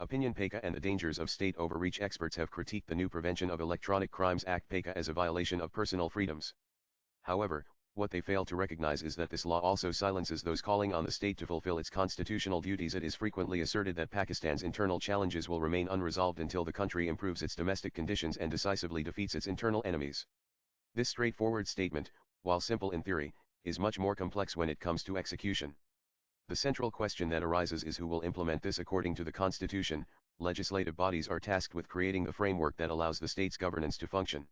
Opinion PECA and the dangers of state overreach. Experts have critiqued the new Prevention of Electronic Crimes Act PECA as a violation of personal freedoms. However, what they fail to recognize is that this law also silences those calling on the state to fulfill its constitutional duties. It is frequently asserted that Pakistan's internal challenges will remain unresolved until the country improves its domestic conditions and decisively defeats its internal enemies. This straightforward statement, while simple in theory, is much more complex when it comes to execution. The central question that arises is who will implement this. According to the Constitution, legislative bodies are tasked with creating the framework that allows the state's governance to function.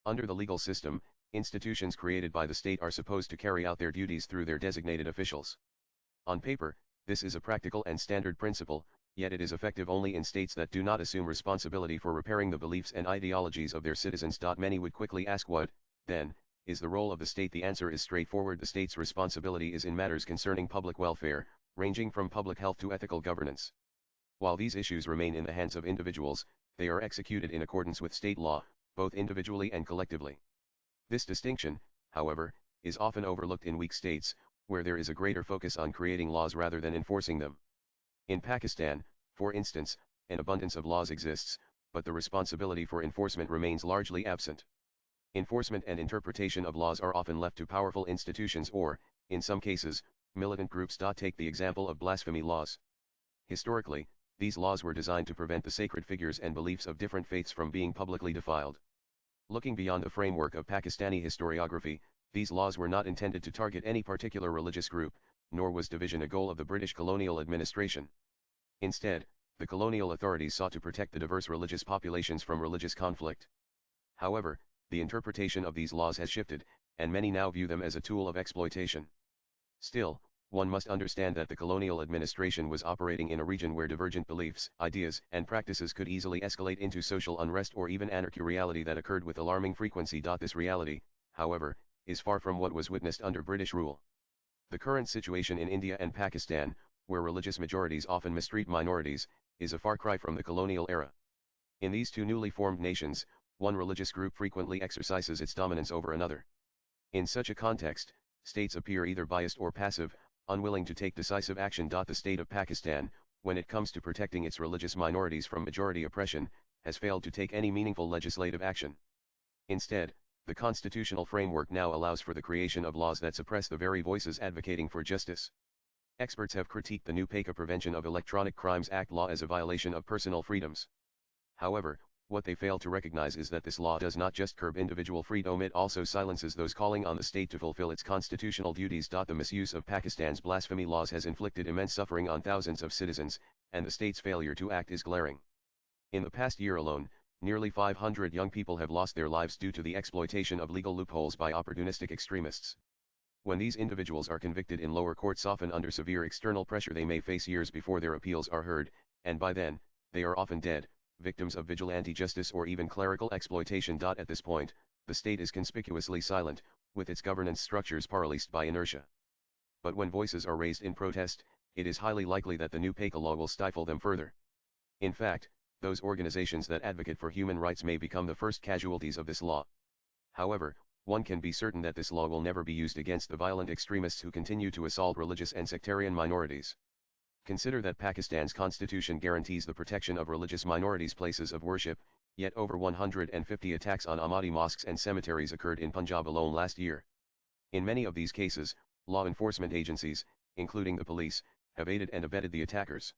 Under the legal system, institutions created by the state are supposed to carry out their duties through their designated officials. On paper, this is a practical and standard principle, yet it is effective only in states that do not assume responsibility for repairing the beliefs and ideologies of their citizens. Many would quickly ask, what, then, is the role of the state? The answer is straightforward. The state's responsibility is in matters concerning public welfare, ranging from public health to ethical governance. While these issues remain in the hands of individuals, they are executed in accordance with state law, both individually and collectively. This distinction, however, is often overlooked in weak states, where there is a greater focus on creating laws rather than enforcing them. In Pakistan, for instance, an abundance of laws exists, but the responsibility for enforcement remains largely absent. Enforcement and interpretation of laws are often left to powerful institutions or, in some cases, militant groups. Take the example of blasphemy laws. Historically, these laws were designed to prevent the sacred figures and beliefs of different faiths from being publicly defiled. Looking beyond the framework of Pakistani historiography, these laws were not intended to target any particular religious group, nor was division a goal of the British colonial administration. Instead, the colonial authorities sought to protect the diverse religious populations from religious conflict. However, the interpretation of these laws has shifted, and many now view them as a tool of exploitation. Still, one must understand that the colonial administration was operating in a region where divergent beliefs, ideas, and practices could easily escalate into social unrest or even anarchy, reality that occurred with alarming frequency. This reality, however, is far from what was witnessed under British rule. The current situation in India and Pakistan, where religious majorities often mistreat minorities, is a far cry from the colonial era. In these two newly formed nations, one religious group frequently exercises its dominance over another. In such a context, states appear either biased or passive, unwilling to take decisive action. The state of Pakistan, when it comes to protecting its religious minorities from majority oppression, has failed to take any meaningful legislative action. Instead, the constitutional framework now allows for the creation of laws that suppress the very voices advocating for justice. Experts have critiqued the new PECA Prevention of Electronic Crimes Act law as a violation of personal freedoms. However, what they fail to recognize is that this law does not just curb individual freedom, it also silences those calling on the state to fulfill its constitutional duties. The misuse of Pakistan's blasphemy laws has inflicted immense suffering on thousands of citizens, and the state's failure to act is glaring. In the past year alone, nearly 500 young people have lost their lives due to the exploitation of legal loopholes by opportunistic extremists. When these individuals are convicted in lower courts, often under severe external pressure, they may face years before their appeals are heard, and by then, they are often dead, victims of vigilante justice or even clerical exploitation. At this point, the state is conspicuously silent, with its governance structures paralyzed by inertia. But when voices are raised in protest, it is highly likely that the new PECA law will stifle them further. In fact, those organizations that advocate for human rights may become the first casualties of this law. However, one can be certain that this law will never be used against the violent extremists who continue to assault religious and sectarian minorities. Consider that Pakistan's constitution guarantees the protection of religious minorities' places of worship, yet over 150 attacks on Ahmadi mosques and cemeteries occurred in Punjab alone last year. In many of these cases, law enforcement agencies, including the police, have aided and abetted the attackers.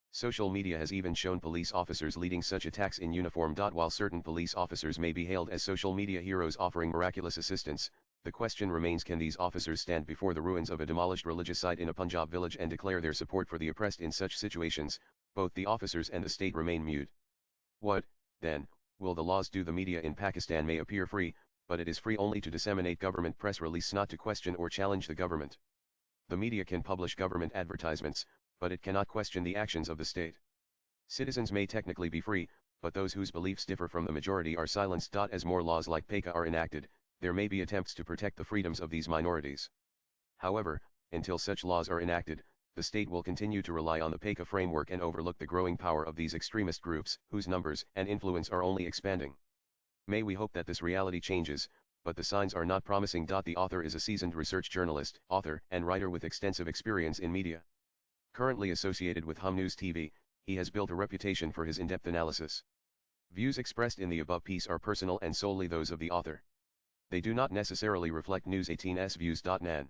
Social media has even shown police officers leading such attacks in uniform. While certain police officers may be hailed as social media heroes offering miraculous assistance, the question remains, can these officers stand before the ruins of a demolished religious site in a Punjab village and declare their support for the oppressed? In such situations, both the officers and the state remain mute. What, then, will the laws do? The media in Pakistan may appear free, but it is free only to disseminate government press release, not to question or challenge the government. The media can publish government advertisements, but it cannot question the actions of the state. Citizens may technically be free, but those whose beliefs differ from the majority are silenced. As more laws like PECA are enacted, there may be attempts to protect the freedoms of these minorities. However, until such laws are enacted, the state will continue to rely on the PECA framework and overlook the growing power of these extremist groups, whose numbers and influence are only expanding. May we hope that this reality changes, but the signs are not promising. The author is a seasoned research journalist, author, and writer with extensive experience in media. Currently associated with Hum News TV, he has built a reputation for his in-depth analysis. Views expressed in the above piece are personal and solely those of the author. They do not necessarily reflect News 18's views. Nan.